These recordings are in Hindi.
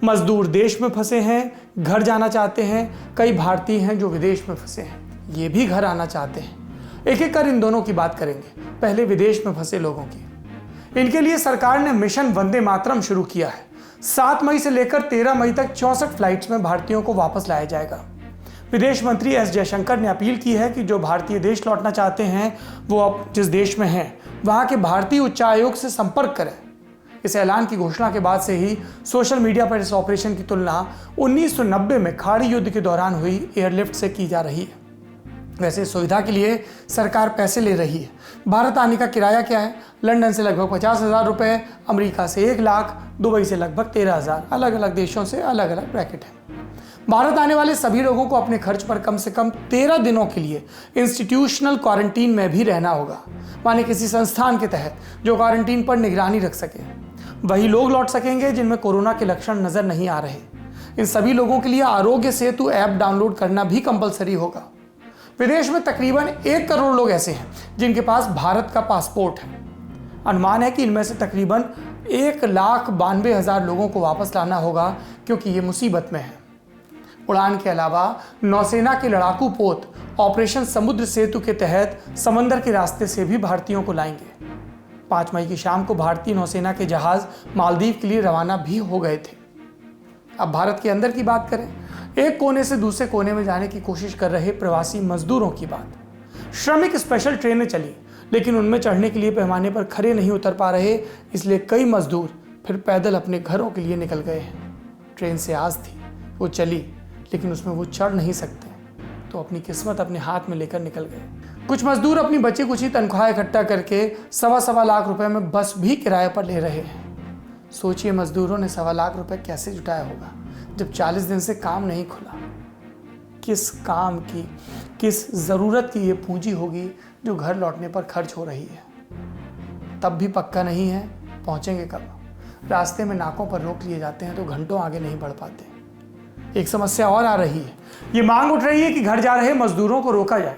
मजदूर देश में फंसे हैं, घर जाना चाहते हैं। कई भारतीय हैं जो विदेश में फंसे हैं, ये भी घर आना चाहते हैं। एक एक कर इन दोनों की बात करेंगे। पहले विदेश में फंसे लोगों की। इनके लिए सरकार ने मिशन वंदे मातरम शुरू किया है। 7 मई से लेकर 13 मई तक 64 फ्लाइट्स में भारतीयों को वापस लाया जाएगा। विदेश मंत्री एस जयशंकर ने अपील की है कि जो भारतीय देश लौटना चाहते हैं वो अब जिस देश में हैं वहां के भारतीय उच्चायोग से संपर्क करें। इस ऐलान की घोषणा के बाद से ही सोशल मीडिया पर इस ऑपरेशन की तुलना 1990 में खाड़ी युद्ध के दौरान हुई एयरलिफ्ट से की जा रही है। वैसे सुविधा के लिए सरकार पैसे ले रही है। भारत आने का किराया क्या है? लंदन से लगभग 50,000 रुपये, अमेरिका से 1 लाख, दुबई से लगभग 13,000। अलग अलग देशों से अलग अलग ब्रैकेट है। भारत आने वाले सभी लोगों को अपने खर्च पर कम से कम 13 दिनों के लिए इंस्टीट्यूशनल क्वारंटीन में भी रहना होगा, माने किसी संस्थान के तहत जो क्वारंटीन पर निगरानी रख सके। वही लोग लौट सकेंगे जिनमें कोरोना के लक्षण नजर नहीं आ रहे। इन सभी लोगों के लिए आरोग्य सेतु ऐप डाउनलोड करना भी कंपलसरी होगा। विदेश में तकरीबन 1 करोड़ लोग ऐसे हैं जिनके पास भारत का पासपोर्ट है। अनुमान है कि इनमें से तकरीबन 1,92,000 लोगों को वापस लाना होगा क्योंकि ये मुसीबत में है। उड़ान के अलावा नौसेना के लड़ाकू पोत ऑपरेशन समुद्र सेतु के तहत समंदर के रास्ते से भी भारतीयों को लाएंगे। 5 मई की शाम को भारतीय नौसेना के जहाज मालदीव के लिए रवाना भी हो गए थे। अब भारत के अंदर की बात करें, एक कोने से दूसरे कोने में जाने की कोशिश कर रहे प्रवासी मजदूरों की बात। श्रमिक स्पेशल ट्रेनें चली, लेकिन उनमें चढ़ने के लिए पैमाने पर खड़े नहीं उतर पा रहे, इसलिए कई मजदूर फिर पैदल अपने घरों के लिए निकल गए हैं। ट्रेन से आस थी, वो चली, लेकिन उसमें वो चढ़ नहीं सकते, तो अपनी किस्मत अपने हाथ में लेकर निकल गए। कुछ मजदूर अपनी बची कुची तनख्वाह इकट्ठा करके 1.25 लाख रुपए में बस भी किराए पर ले रहे हैं। सोचिए मजदूरों ने 1.25 लाख रुपए कैसे जुटाया होगा जब 40 दिन से काम नहीं खुला। किस काम की, किस ज़रूरत की ये पूंजी होगी जो घर लौटने पर खर्च हो रही है। तब भी पक्का नहीं है पहुंचेंगे कब। रास्ते में नाकों पर रोक लिए जाते हैं तो घंटों आगे नहीं बढ़ पाते। एक समस्या और आ रही है, ये मांग उठ रही है कि घर जा रहे मजदूरों को रोका जाए।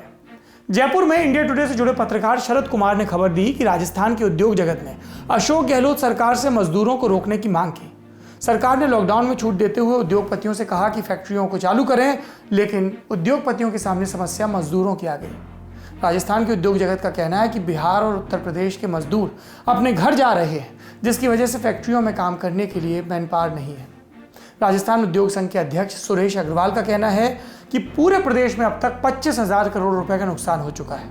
जयपुर में इंडिया टुडे से जुड़े पत्रकार शरद कुमार ने खबर दी कि राजस्थान के उद्योग जगत ने अशोक गहलोत सरकार से मजदूरों को रोकने की मांग की। सरकार ने लॉकडाउन में छूट देते हुए उद्योगपतियों से कहा कि फैक्ट्रियों को चालू करें, लेकिन उद्योगपतियों के सामने समस्या मजदूरों की आ गई। राजस्थान के उद्योग जगत का कहना है कि बिहार और उत्तर प्रदेश के मजदूर अपने घर जा रहे हैं, जिसकी वजह से फैक्ट्रियों में काम करने के लिए मैन पावर नहीं है। राजस्थान उद्योग संघ के अध्यक्ष सुरेश अग्रवाल का कहना है कि पूरे प्रदेश में अब तक 25,000 करोड़ रुपए का नुकसान हो चुका है।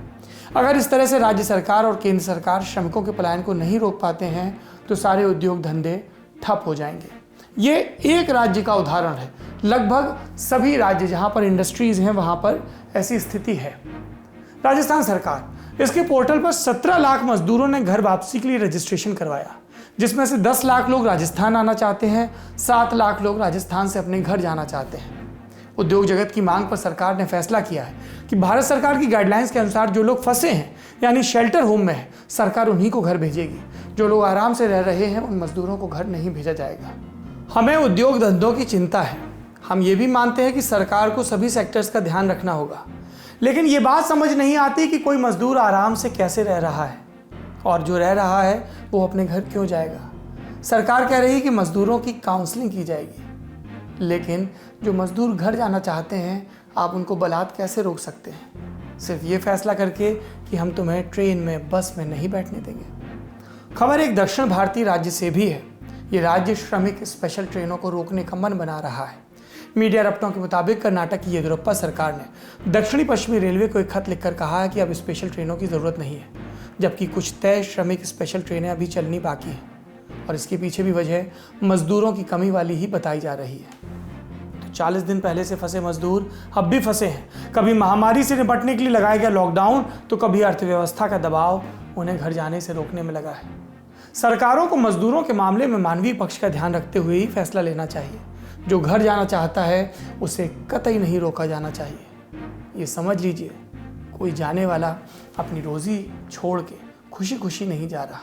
अगर इस तरह से राज्य सरकार और केंद्र सरकार श्रमिकों के पलायन को नहीं रोक पाते हैं तो सारे उद्योग धंधे ठप हो जाएंगे। ये एक राज्य का उदाहरण है, लगभग सभी राज्य जहां पर इंडस्ट्रीज हैं वहां पर ऐसी स्थिति है। राजस्थान सरकार, इसके पोर्टल पर 17 लाख मजदूरों ने घर वापसी के लिए रजिस्ट्रेशन करवाया, जिसमें से 10 लाख लोग राजस्थान आना चाहते हैं, 7 लाख लोग राजस्थान से अपने घर जाना चाहते हैं। उद्योग जगत की मांग पर सरकार ने फैसला किया है कि भारत सरकार की गाइडलाइंस के अनुसार जो लोग फंसे हैं यानी शेल्टर होम में है, सरकार उन्हीं को घर भेजेगी। जो लोग आराम से रह रहे हैं उन मजदूरों को घर नहीं भेजा जाएगा। हमें उद्योग धंधों की चिंता है। हम ये भी मानते हैं कि सरकार को सभी सेक्टर्स का ध्यान रखना होगा, लेकिन ये बात समझ नहीं आती कि कोई मजदूर आराम से कैसे रह रहा है और जो रह रहा है वो अपने घर क्यों जाएगा। सरकार कह रही है कि मजदूरों की काउंसलिंग की जाएगी, लेकिन जो मजदूर घर जाना चाहते हैं आप उनको बलात् कैसे रोक सकते हैं, सिर्फ ये फैसला करके कि हम तुम्हें ट्रेन में, बस में नहीं बैठने देंगे। खबर एक दक्षिण भारतीय राज्य से भी है। ये राज्य श्रमिक स्पेशल ट्रेनों को रोकने का मन बना रहा है। मीडिया रपटों के मुताबिक कर्नाटक की येदियुरप्पा सरकार ने दक्षिणी पश्चिमी रेलवे को एक खत लिखकर कहा है कि अब स्पेशल ट्रेनों की ज़रूरत नहीं है, जबकि कुछ तय श्रमिक स्पेशल ट्रेनें अभी चलनी बाकी हैं और इसके पीछे भी वजह मजदूरों की कमी वाली ही बताई जा रही है। तो 40 दिन पहले से फंसे मजदूर अब भी फंसे हैं। कभी महामारी से निपटने के लिए लगाया गया लॉकडाउन, तो कभी अर्थव्यवस्था का दबाव उन्हें घर जाने से रोकने में लगा है। सरकारों को मजदूरों के मामले में मानवीय पक्ष का ध्यान रखते हुए ही फैसला लेना चाहिए। जो घर जाना चाहता है उसे कतई नहीं रोका जाना चाहिए। ये समझ लीजिए, कोई जाने वाला अपनी रोजी छोड़ के खुशी खुशी नहीं जा रहा।